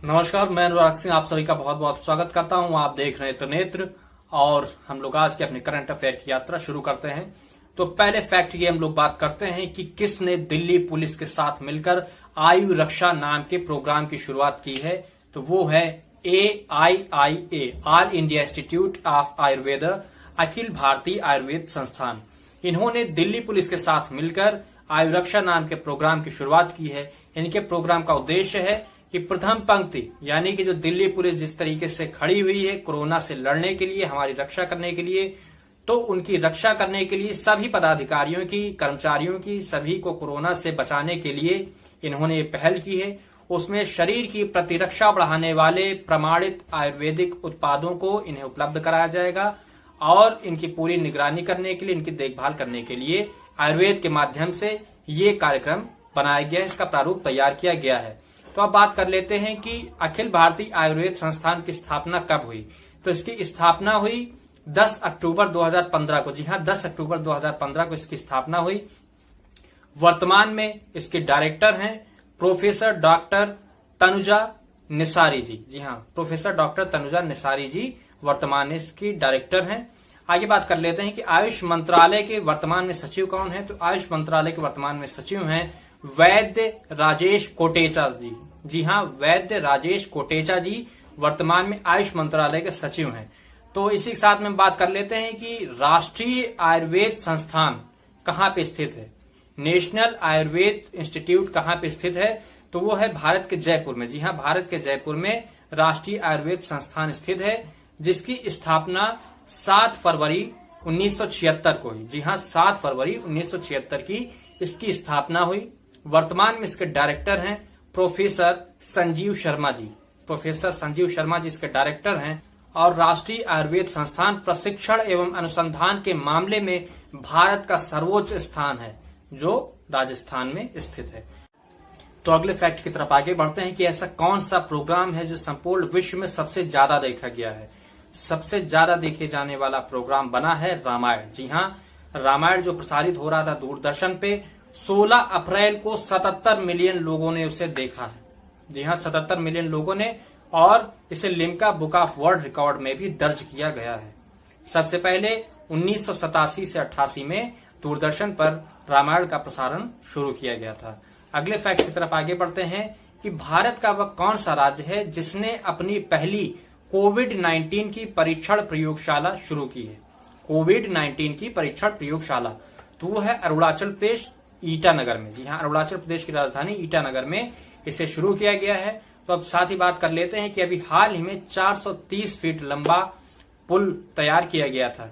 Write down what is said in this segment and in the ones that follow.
नमस्कार, मैं अनुराग सिंह आप सभी का बहुत बहुत स्वागत करता हूं। आप देख रहे हैं त्रिनेत्र और हम लोग आज के अपने करंट अफेयर की यात्रा शुरू करते हैं। तो पहले फैक्ट ये हम लोग बात करते हैं कि किसने दिल्ली पुलिस के साथ मिलकर आयु रक्षा नाम के प्रोग्राम की शुरुआत की है। तो वो है AIIA, all India institute of Ayurveda, Akhil Bharatiya Ayurveda संस्थान। इन्होंने दिल्ली पुलिस के साथ मिलकर आयु रक्षा नाम के प्रोग्राम की शुरुआत की है। इनके प्रोग्राम का उद्देश्य है कि प्रथम पंक्ति यानी कि जो दिल्ली पुलिस जिस तरीके से खड़ी हुई है कोरोना से लड़ने के लिए, हमारी रक्षा करने के लिए, तो उनकी रक्षा करने के लिए सभी पदाधिकारियों की, कर्मचारियों की, सभी को कोरोना से बचाने के लिए इन्होंने ये पहल की है। उसमें शरीर की प्रतिरक्षा बढ़ाने वाले प्रमाणित आयुर्वेदिक उत्पादों को इन्हें उपलब्ध कराया जाएगा और इनकी पूरी निगरानी करने के लिए, इनकी देखभाल करने के लिए आयुर्वेद के माध्यम से ये कार्यक्रम बनाया गया है, इसका प्रारूप तैयार किया गया है। तो अब बात कर लेते हैं कि अखिल भारतीय आयुर्वेद संस्थान की स्थापना कब हुई। तो इसकी स्थापना हुई 10 अक्टूबर 2015 को। जी हां, 10 अक्टूबर 2015 को इसकी स्थापना हुई। वर्तमान में इसके डायरेक्टर हैं प्रोफेसर डॉक्टर तनुजा निसारी जी। जी हां, प्रोफेसर डॉक्टर तनुजा निसारी जी वर्तमान में इसकी डायरेक्टर हैं। आगे बात कर लेते हैं कि आयुष मंत्रालय के वर्तमान में सचिव कौन है। तो आयुष मंत्रालय के वर्तमान में सचिव हैं वैद्य राजेश कोटेचा जी। जी हां, वैद्य राजेश कोटेचा जी वर्तमान में आयुष मंत्रालय के सचिव हैं। तो इसी के साथ में बात कर लेते हैं कि राष्ट्रीय आयुर्वेद संस्थान कहां पे स्थित है। नेशनल आयुर्वेद इंस्टीट्यूट कहां पे स्थित है। तो वो है भारत के जयपुर में। जी हां, भारत के जयपुर में राष्ट्रीय आयुर्वेद संस्थान स्थित है, जिसकी स्थापना 7 फरवरी 1976 को हुई। जी हां, 7 फरवरी 1976 की इसकी स्थापना हुई। वर्तमान में इसके डायरेक्टर हैं प्रोफेसर संजीव शर्मा जी। प्रोफेसर संजीव शर्मा जी इसके डायरेक्टर हैं और राष्ट्रीय आयुर्वेद संस्थान प्रशिक्षण एवं अनुसंधान के मामले में भारत का सर्वोच्च स्थान है, जो राजस्थान में स्थित है। तो अगले फैक्ट की तरफ आगे बढ़ते हैं कि ऐसा कौन सा प्रोग्राम है जो संपूर्ण विश्व में सबसे ज्यादा देखा गया है। सबसे ज्यादा देखे जाने वाला प्रोग्राम बना है रामायण। जी हां, रामायण जो प्रसारित हो रहा था दूरदर्शन पे, 16 अप्रैल को 77 मिलियन लोगों ने उसे देखा है। जी हां, 77 मिलियन लोगों ने, और इसे Limca book of world record में भी दर्ज किया गया है। सबसे पहले 1987 से 88 में दूरदर्शन पर रामायण का प्रसारण शुरू किया गया था। अगले फैक्ट की तरफ आगे बढ़ते हैं कि भारत का वह कौन सा राज्य है जिसने अपनी पहली कोविड-19 की परीक्षण प्रयोगशाला शुरू की है। कोविड-19 की परीक्षण प्रयोगशाला तो वो है अरुणाचल प्रदेश, ईटानगर में। जी हां, अरुणाचल प्रदेश की राजधानी ईटानगर में इसे शुरू किया गया है। तो अब साथ ही बात कर लेते हैं कि अभी हाल ही में 430 फीट लंबा पुल तैयार किया गया था।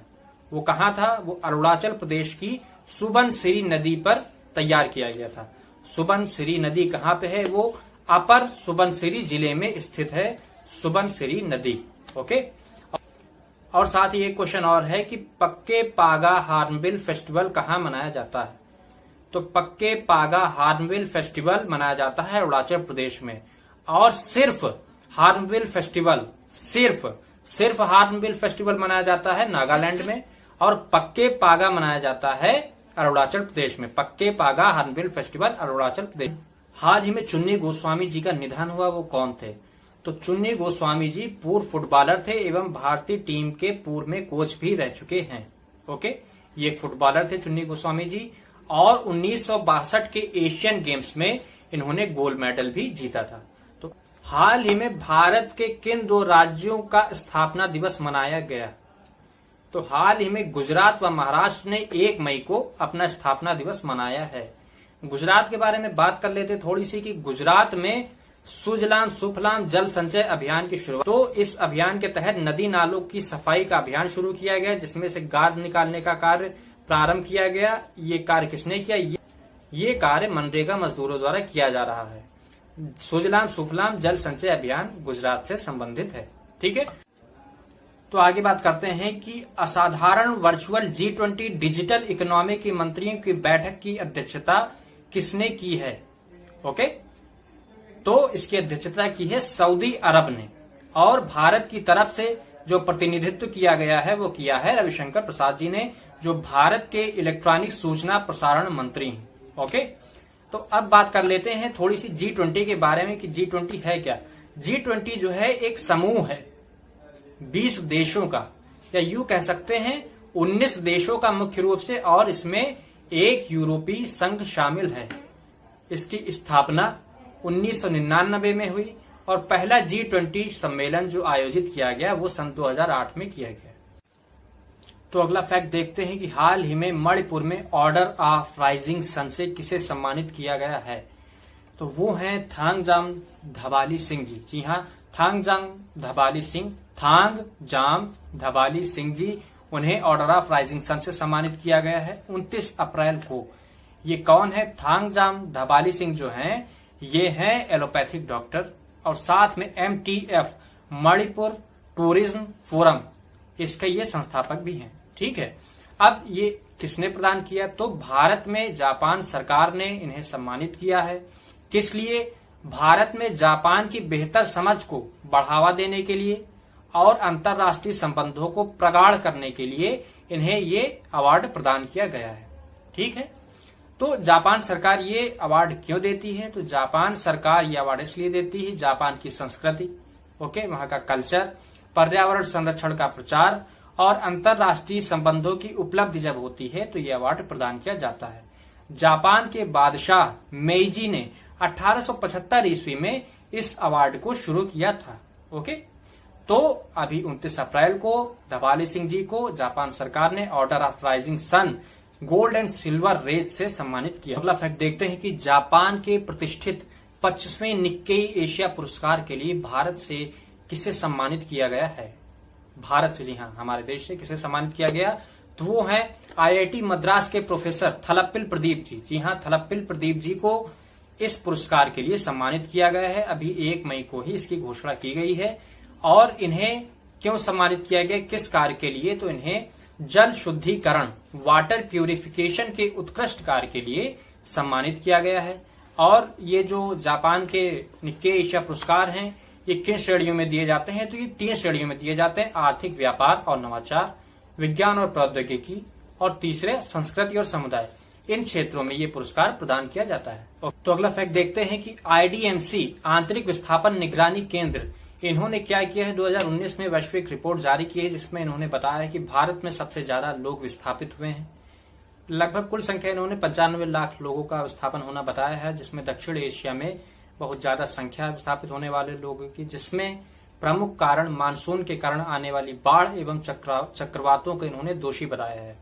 वो कहां था। वो अरुणाचल प्रदेश की सुबनसिरी नदी पर तैयार किया गया था। सुबनसिरी नदी कहां पे है। वो अपर सुबनसिरी जिले में स्थित है, सुबनसिरी नदी। ओके, और साथ ही एक क्वेश्चन और है कि पक्के पागा हार्नबिल फेस्टिवल कहां मनाया जाता है। तो पक्के पागा हार्नबिल फेस्टिवल मनाया जाता है अरुणाचल प्रदेश में। और सिर्फ हार्नबिल फेस्टिवल, सिर्फ हार्नबिल फेस्टिवल मनाया जाता है नागालैंड में, और पक्के पागा मनाया जाता है अरुणाचल प्रदेश में। पक्के पागा हार्नबिल फेस्टिवल अरुणाचल प्रदेश। हाल ही में चुन्नी गोस्वामी जी का निधन हुआ, वो कौन थे। तो चुन्नी गोस्वामी जी पूर्व फुटबॉलर थे एवं भारतीय टीम के पूर्व में कोच भी रह चुके हैं। ओके, ये एक फुटबॉलर थे चुन्नी गोस्वामी जी, और 1962 के एशियन गेम्स में इन्होंने गोल्ड मेडल भी जीता था। तो हाल ही में भारत के किन 2 राज्यों का स्थापना दिवस मनाया गया। तो हाल ही में गुजरात व महाराष्ट्र ने 1 मई को अपना स्थापना दिवस मनाया है। गुजरात के बारे में बात कर लेते थोड़ी सी कि गुजरात में सुजलाम सुफलाम जल संचय अभियान की शुरुआत। तो इस अभियान के तहत नदी नालों की सफाई का अभियान शुरू किया गया, जिसमें से गाद निकालने का कार्य प्रारंभ किया गया। ये कार्य किसने किया। ये कार्य मनरेगा मजदूरों द्वारा किया जा रहा है। सुजलाम सुफलाम जल संचय अभियान गुजरात से संबंधित है। ठीक है, तो आगे बात करते हैं कि असाधारण वर्चुअल G20 डिजिटल इकोनॉमी की मंत्रियों की बैठक की अध्यक्षता किसने की है। ओके, तो इसकी अध्यक्षता की है सऊदी अरब ने, और भारत की तरफ से जो प्रतिनिधित्व किया गया है वो किया है रविशंकर प्रसाद जी ने, जो भारत के इलेक्ट्रॉनिक सूचना प्रसारण मंत्री हैं। ओके, तो अब बात कर लेते हैं थोड़ी सी G20 के बारे में कि G20 है क्या। G20 जो है एक समूह है 20 देशों का, या यूं कह सकते हैं 19 देशों का मुख्य रूप से, और इसमें एक यूरोपीय संघ शामिल है। इसकी स्थापना 1999 में हुई और पहला G20 सम्मेलन जो आयोजित किया गया वो सन 2008 में किया गया। तो अगला फैक्ट देखते हैं कि हाल ही में मणिपुर में ऑर्डर ऑफ राइजिंग सन से किसे सम्मानित किया गया है। तो वो हैं थांगजाम धबाली सिंह जी। जी हाँ, थांगजाम धबाली सिंह जी, उन्हें ऑर्डर ऑफ राइजिंग सन से सम्मानित किया गया है 29 अप्रैल को। ये कौन है? थांगजाम धबाली सिंह जो हैं ये हैं एलोपैथिक डॉक्टर, और साथ में MTF मणिपुर टूरिज्म फोरम इसके ये संस्थापक भी हैं। ठीक है, अब ये किसने प्रदान किया? तो भारत में जापान सरकार ने इन्हें सम्मानित किया है। किस लिए? भारत में जापान की बेहतर समझ को बढ़ावा देने के लिए और अंतर्राष्ट्रीय संबंधों को प्रगाढ़ करने के लिए इन्हें ये अवार्ड प्रदान किया गया है। ठीक है, तो जापान सरकार ये अवार्ड क्यों देती है? तो जापान सरकार ये अवार्ड इसलिए देती है, जापान की संस्कृति, वहां का कल्चर, पर्यावरण संरक्षण का प्रचार और अंतर्राष्ट्रीय संबंधों की उपलब्धि जब होती है तो ये अवार्ड प्रदान किया जाता है। जापान के बादशाह मेइजी ने 1875 ईस्वी में इस अवार्ड को शुरू किया था। ओके, तो अभी 29 अप्रैल को धबाली सिंह जी को जापान सरकार ने order of rising sun gold and silver rays से सम्मानित किया। अगला फैक्ट देखते हैं कि जापान के प्रतिष्ठित 25वें निक्केई एशिया पुरस्कार के लिए भारत से किसे सम्मानित किया गया है? भारत से, जी हाँ, हमारे देश से किसे सम्मानित किया गया? तो वो है IIT मद्रास के प्रोफेसर थलप्पिल प्रदीप जी। जी हाँ, थलप्पिल प्रदीप जी को इस पुरस्कार के लिए सम्मानित किया गया है। अभी 1 मई को ही इसकी घोषणा की गई है। और इन्हें क्यों सम्मानित किया गया, किस कार्य के लिए? तो इन्हें जल शुद्धिकरण, वाटर प्यूरिफिकेशन के उत्कृष्ट कार्य के लिए सम्मानित किया गया है। और ये जो जापान के निक्केई एशिया पुरस्कार हैं ये किन श्रेणियों में दिए जाते हैं? तो ये 3 श्रेणियों में दिए जाते हैं: आर्थिक, व्यापार और नवाचार, विज्ञान और प्रौद्योगिकी, और तीसरे संस्कृति और समुदाय। इन क्षेत्रों में ये पुरस्कार प्रदान किया जाता है। तो अगला फैक्ट देखते हैं कि IDMC आंतरिक विस्थापन निगरानी केंद्र, इन्होंने क्या किया है? 2019 में वैश्विक रिपोर्ट जारी की है जिसमें इन्होंने बताया है कि भारत में सबसे ज्यादा लोग विस्थापित हुए हैं। लगभग कुल संख्या इन्होंने 95 लाख लोगों का विस्थापन होना बताया है, जिसमें दक्षिण एशिया में बहुत ज्यादा संख्या विस्थापित होने वाले लोगों की, जिसमें प्रमुख कारण मानसून के कारण आने वाली बाढ़ एवं चक्रवातों को इन्होंने दोषी बताया है।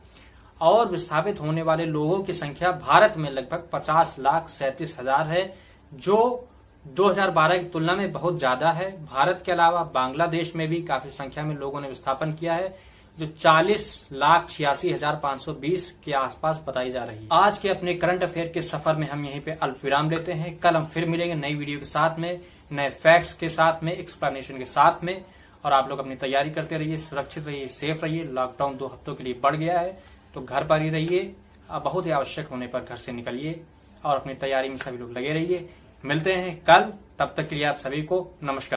और विस्थापित होने वाले लोगों की संख्या भारत में लगभग 50,37,000 है, जो 2012 की तुलना में बहुत ज्यादा है। भारत के अलावा बांग्लादेश में भी काफी संख्या में लोगों ने विस्थापन किया है, जो 40,86,520 के आसपास बताई जा रही है। आज के अपने करंट अफेयर के सफर में हम यहीं पे अल्प विराम लेते हैं। कल हम फिर मिलेंगे नई वीडियो के साथ में, नए फैक्ट्स के साथ में, एक्सप्लेनेशन के साथ में। और आप लोग अपनी तैयारी करते रहिए, सुरक्षित रहिए, सेफ रहिए। लॉकडाउन 2 हफ्तों के लिए बढ़ गया है तो घर पर ही रहिए। बहुत ही आवश्यक होने पर घर से निकलिए और अपनी तैयारी में सभी लोग लगे रहिए। मिलते हैं कल, तब तक के लिए आप सभी को नमस्कार।